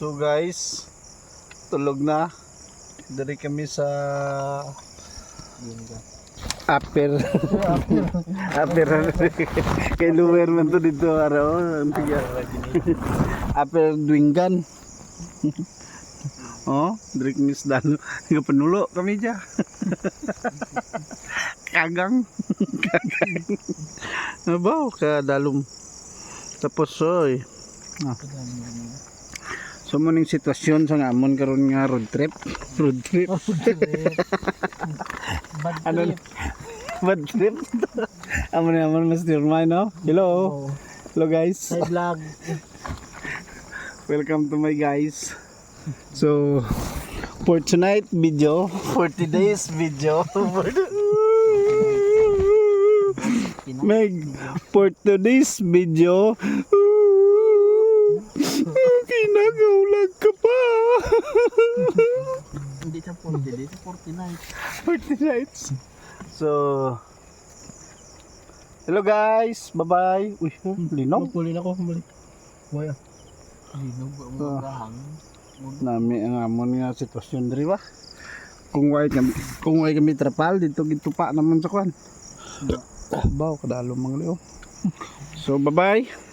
So guys, tulog na. Dari kami sa upper kay lower man to dito araw upper Duingan. Oh, dari kami sa dano penulo kami dyan. Kagang abaw kadalom tapos oy. So muning sitwasyon sa ngamon karon nga road trip. Ano bad trip? Amon Mr. Mine, no? Hello. Hello guys. Hi vlog. Welcome to my guys. So for tonight video, for today's video, for today's video, kinagaulag ka pa. Hindi sa 40, hindi sa 40 49. nights. So hello guys, bye bye. Uy, linog. Puli na ko balik. Waya. Linog mo gahang. Nami ang amon nga sitwasyon diri ba. Kung way kami trapal dito gitupa naman sa kwan. Baw kadalo mang leo. So bye bye.